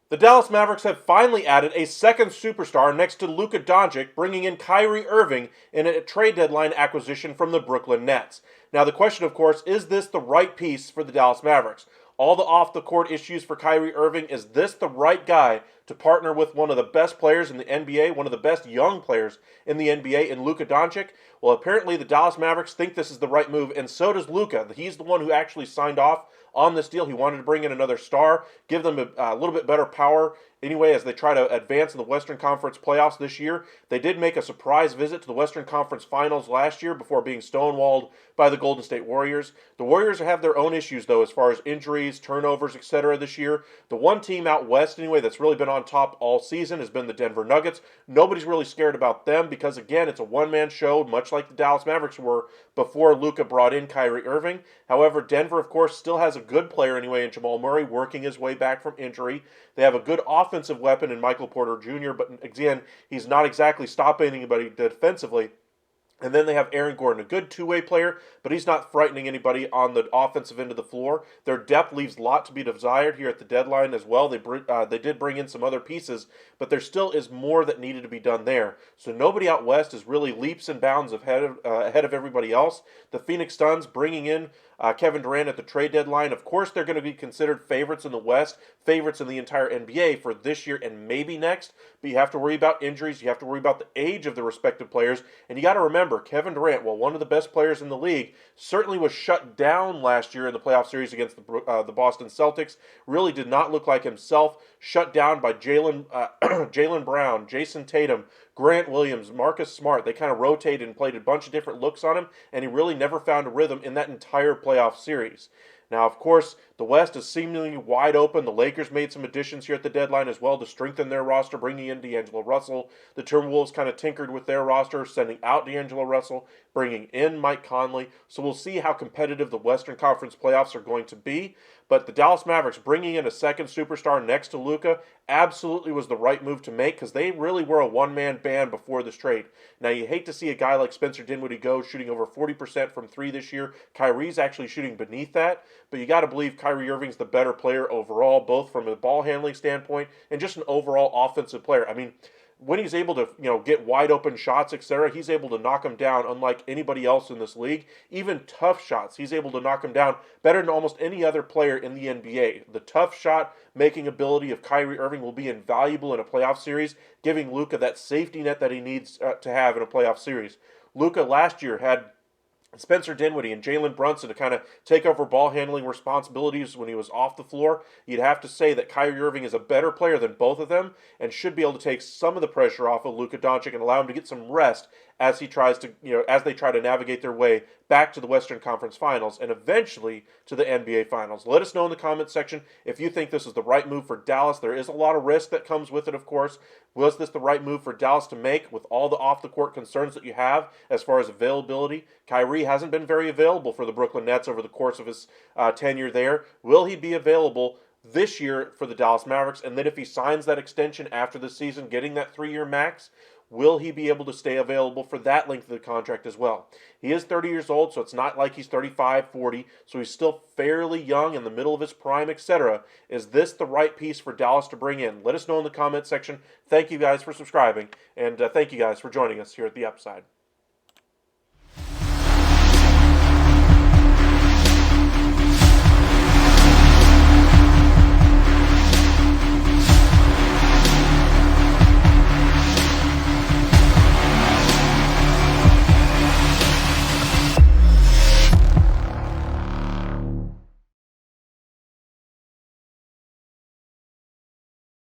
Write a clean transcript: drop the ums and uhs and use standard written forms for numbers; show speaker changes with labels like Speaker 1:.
Speaker 1: The Dallas Mavericks have finally added a second superstar next to Luka Doncic, bringing in Kyrie Irving in a trade deadline acquisition from the Brooklyn Nets. Now, the question, of course, is this the right piece for the Dallas Mavericks? All the off-the-court issues for Kyrie Irving, is this the right guy to partner with one of the best players in the NBA, one of the best young players in the NBA, in Luka Doncic? Well, apparently the Dallas Mavericks think this is the right move, and so does Luka. He's the one who actually signed off on this deal. He wanted to bring in another star, give them a little bit better power anyway as they try to advance in the Western Conference playoffs this year. They did make a surprise visit to the Western Conference Finals last year before being stonewalled by the Golden State Warriors. The Warriors have their own issues, though, as far as injuries, turnovers, etc. this year. The one team out west, anyway, that's really been on top all season has been the Denver Nuggets. Nobody's really scared about them because, again, it's a one-man show, much like the Dallas Mavericks were before Luka brought in Kyrie Irving. However, Denver, of course, still has a good player anyway in Jamal Murray working his way back from injury. They have a good offensive weapon in Michael Porter Jr., but again, he's not exactly stopping anybody defensively. And then they have Aaron Gordon, a good two-way player, but he's not frightening anybody on the offensive end of the floor. Their depth leaves a lot to be desired here at the deadline as well. They did bring in some other pieces, but there still is more that needed to be done there. So nobody out west is really leaps and bounds ahead of everybody else. The Phoenix Suns bringing in Kevin Durant at the trade deadline. Of course, they're going to be considered favorites in the West, favorites in the entire NBA for this year and maybe next. But you have to worry about injuries. You have to worry about the age of the respective players. And you got to remember, Kevin Durant, while one of the best players in the league, certainly was shut down last year in the playoff series against the Boston Celtics. Really did not look like himself. Shut down by Jaylen Brown, Jason Tatum, Grant Williams, Marcus Smart. They kind of rotated and played a bunch of different looks on him, and he really never found a rhythm in that entire playoff series. Now, of course, the West is seemingly wide open. The Lakers made some additions here at the deadline as well to strengthen their roster, bringing in D'Angelo Russell. The Timberwolves kind of tinkered with their roster, sending out D'Angelo Russell, bringing in Mike Conley. So we'll see how competitive the Western Conference playoffs are going to be. But the Dallas Mavericks bringing in a second superstar next to Luka absolutely was the right move to make because they really were a one-man band before this trade. Now, you hate to see a guy like Spencer Dinwiddie go, shooting over 40% from three this year. Kyrie's actually shooting beneath that. But you got to believe Kyrie Irving's the better player overall, both from a ball handling standpoint and just an overall offensive player. I mean, when he's able to, get wide open shots, etc., he's able to knock them down unlike anybody else in this league. Even tough shots, he's able to knock them down better than almost any other player in the NBA. The tough shot making ability of Kyrie Irving will be invaluable in a playoff series, giving Luka that safety net that he needs to have in a playoff series. Luka last year had Spencer Dinwiddie and Jalen Brunson to kind of take over ball handling responsibilities when he was off the floor. You'd have to say that Kyrie Irving is a better player than both of them and should be able to take some of the pressure off of Luka Doncic and allow him to get some rest as he tries to, as they try to navigate their way back to the Western Conference Finals and eventually to the NBA Finals. Let us know in the comments section if you think this is the right move for Dallas. There is a lot of risk that comes with it, of course. Was this the right move for Dallas to make with all the off-the-court concerns that you have as far as availability? Kyrie hasn't been very available for the Brooklyn Nets over the course of his tenure there. Will he be available this year for the Dallas Mavericks? And then if he signs that extension after the season, getting that 3-year max, will he be able to stay available for that length of the contract as well? He is 30 years old, so it's not like he's 35, 40, so he's still fairly young, in the middle of his prime, etc. Is this the right piece for Dallas to bring in? Let us know in the comment section. Thank you guys for subscribing, and thank you guys for joining us here at The Upside.